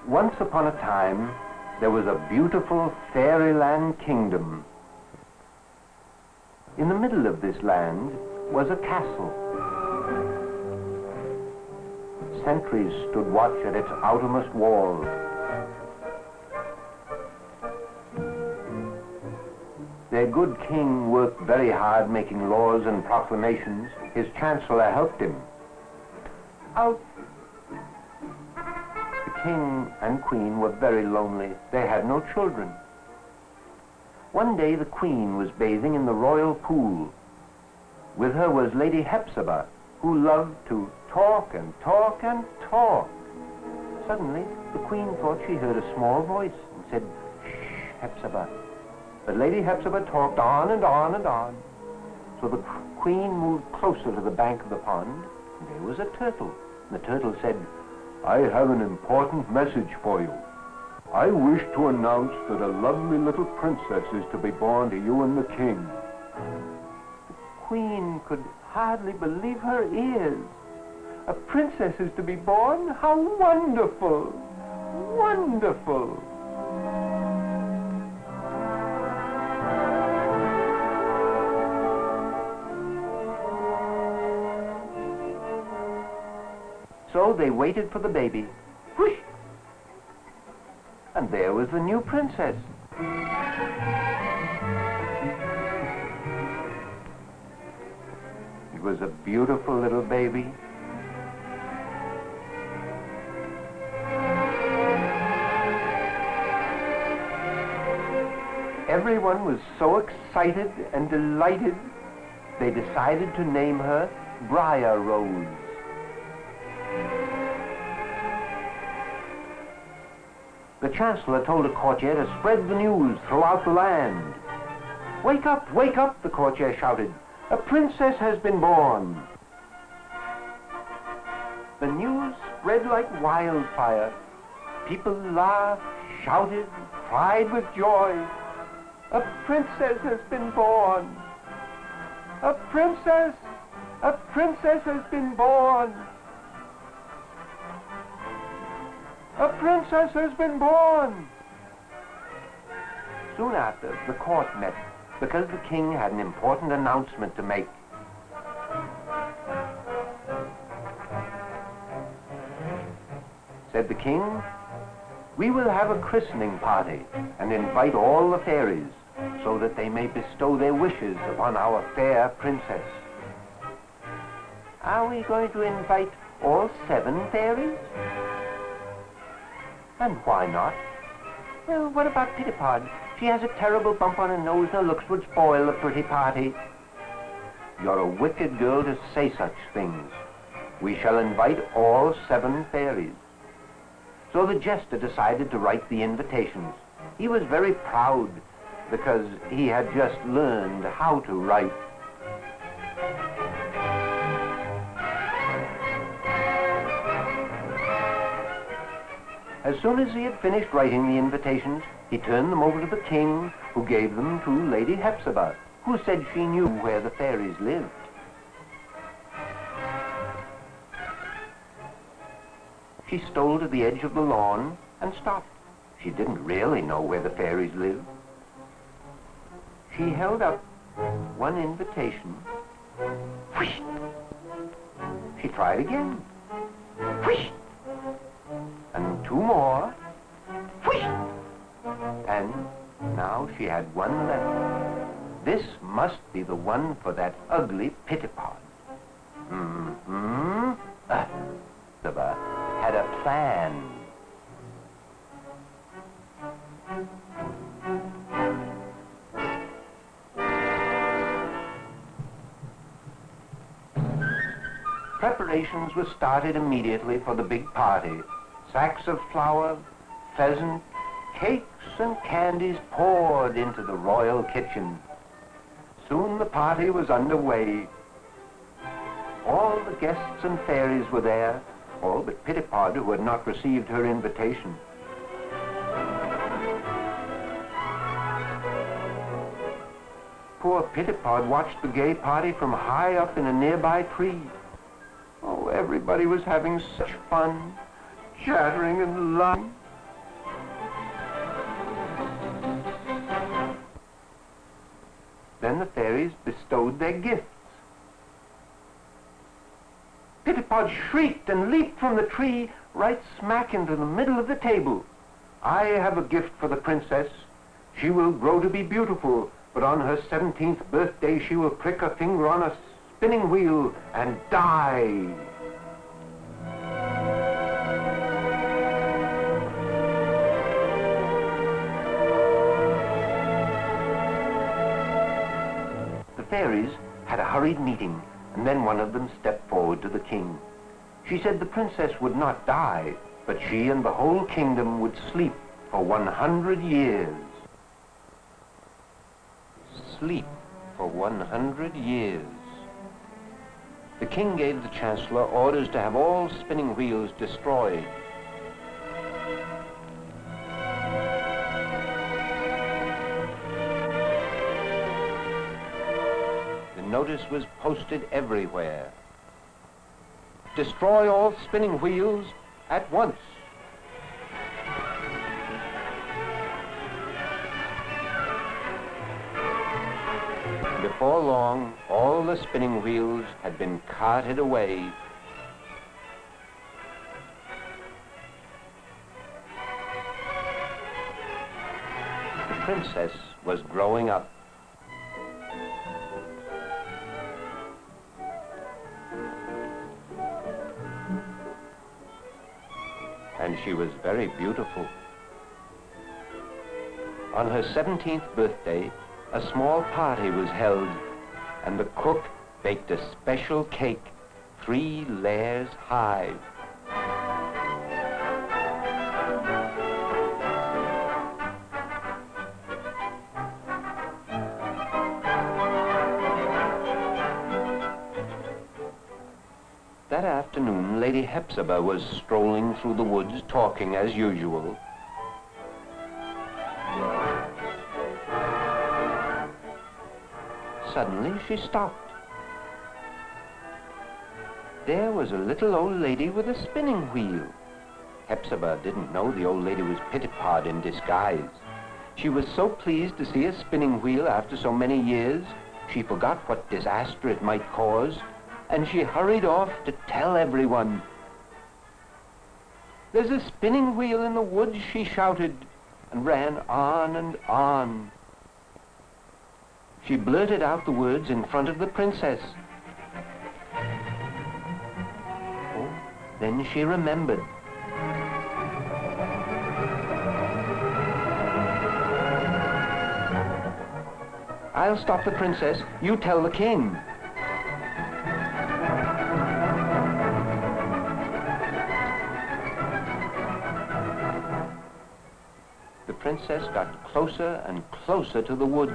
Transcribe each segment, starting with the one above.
Once upon a time, there was a beautiful fairyland kingdom. In the middle of this land was a castle. Sentries stood watch at its outermost wall. Their good king worked very hard making laws and proclamations. His chancellor helped him. Out. The king and queen were very lonely. They had no children. One day the queen was bathing in the royal pool. With her was Lady Hepzibah, who loved to talk and talk and talk. Suddenly, the queen thought she heard a small voice and said, "Shh, Hepzibah." But Lady Hepzibah talked on and on and on. So the queen moved closer to the bank of the pond, and there was a turtle. And the turtle said, "I have an important message for you. I wish to announce that a lovely little princess is to be born to you and the king." The queen could hardly believe her ears. A princess is to be born? How wonderful! Wonderful! So they waited for the baby. Whoosh! And there was the new princess. It was a beautiful little baby. Everyone was so excited and delighted, they decided to name her Brier Rose. The chancellor told a courtier to spread the news throughout the land. Wake up, the courtier shouted. A princess has been born. The news spread like wildfire. People laughed, shouted, cried with joy. A princess has been born. A princess has been born. A princess has been born! Soon after, the court met because the king had an important announcement to make. Said the king, "We will have a christening party and invite all the fairies so that they may bestow their wishes upon our fair princess." "Are we going to invite all 7 fairies?" "And why not?" "Well, what about Piod? She has a terrible bump on her nose and her looks would spoil a pretty party." "You're a wicked girl to say such things. We shall invite all 7 fairies." So the jester decided to write the invitations. He was very proud because he had just learned how to write. As soon as he had finished writing the invitations, he turned them over to the king, who gave them to Lady Hepzibah, who said she knew where the fairies lived. She stole to the edge of the lawn and stopped. She didn't really know where the fairies lived. She held up one invitation. Whoosh! She tried again. Whoosh! And 2 more. Whoosh! And now she had 1 left. This must be the one for that ugly Piod. Hepzibah had a plan. Preparations were started immediately for the big party. Sacks of flour, pheasant, cakes and candies poured into the royal kitchen. Soon the party was underway. All the guests and fairies were there, all but Piod, who had not received her invitation. Poor Piod watched the gay party from high up in a nearby tree. Oh, everybody was having such fun, chattering and laughing. Then the fairies bestowed their gifts. Piod shrieked and leaped from the tree right smack into the middle of the table. "I have a gift for the princess. She will grow to be beautiful, but on her 17th birthday she will prick her finger on a spinning wheel and die." The fairies had a hurried meeting, and then one of them stepped forward to the king. She said the princess would not die, but she and the whole kingdom would sleep for 100 years. Sleep for 100 years. The king gave the chancellor orders to have all spinning wheels destroyed. The notice was posted everywhere. "Destroy all spinning wheels at once." Before long, all the spinning wheels had been carted away. The princess was growing up. And she was very beautiful. On her 17th birthday, a small party was held, and the cook baked a special cake 3 layers high. That afternoon, Lady Hepzibah was strolling through the woods talking as usual. Suddenly, she stopped. There was a little old lady with a spinning wheel. Hepzibah didn't know the old lady was Piod in disguise. She was so pleased to see a spinning wheel after so many years, she forgot what disaster it might cause, and she hurried off to tell everyone. "There's a spinning wheel in the woods," she shouted, and ran on and on. She blurted out the words in front of the princess. Oh, then she remembered. "I'll stop the princess. You tell the king." The princess got closer and closer to the woods.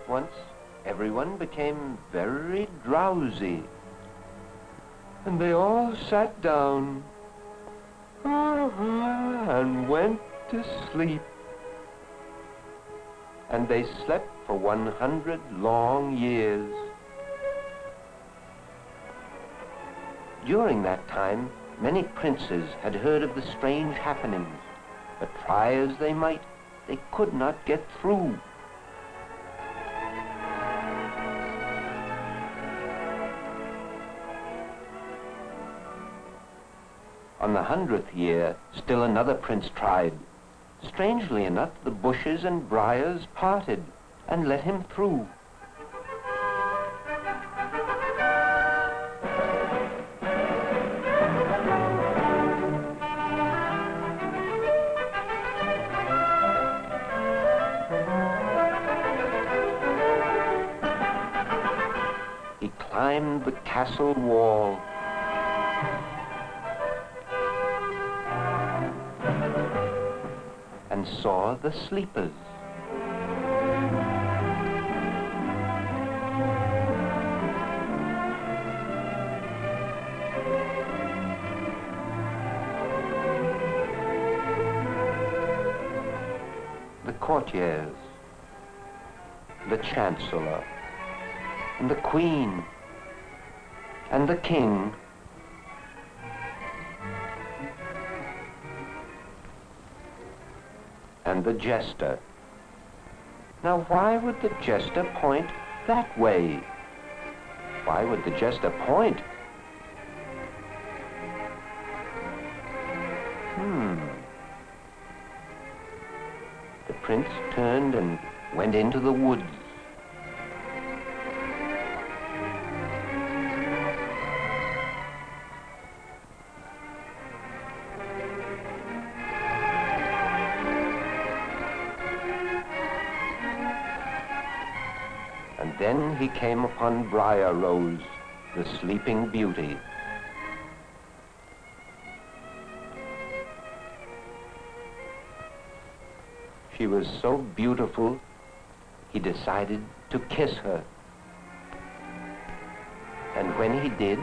Once, everyone became very drowsy, and they all sat down and went to sleep. And they slept for 100 long years. During that time, many princes had heard of the strange happenings, but try as they might, they could not get through. On the 100th year, still another prince tried. Strangely enough, the bushes and briars parted and let him through. climbed the castle wall. And saw the sleepers. The courtiers, the chancellor, and the queen, and the king, and the jester. Now, why would the jester point that way? Why would the jester point? The prince turned and went into the woods. And then he came upon Brier Rose, the sleeping beauty. She was so beautiful, he decided to kiss her. And when he did,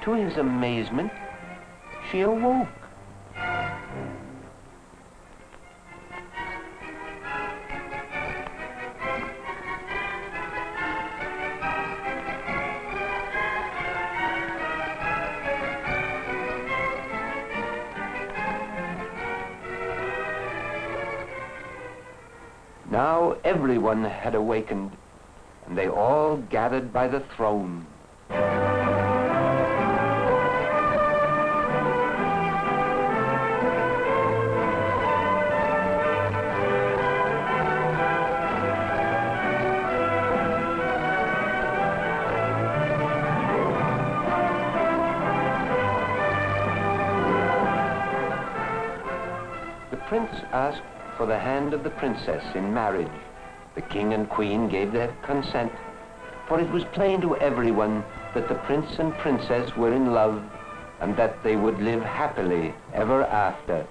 to his amazement, she awoke. Now everyone had awakened, and they all gathered by the throne. The prince asked for the hand of the princess in marriage. The king and queen gave their consent, for it was plain to everyone that the prince and princess were in love and that they would live happily ever after.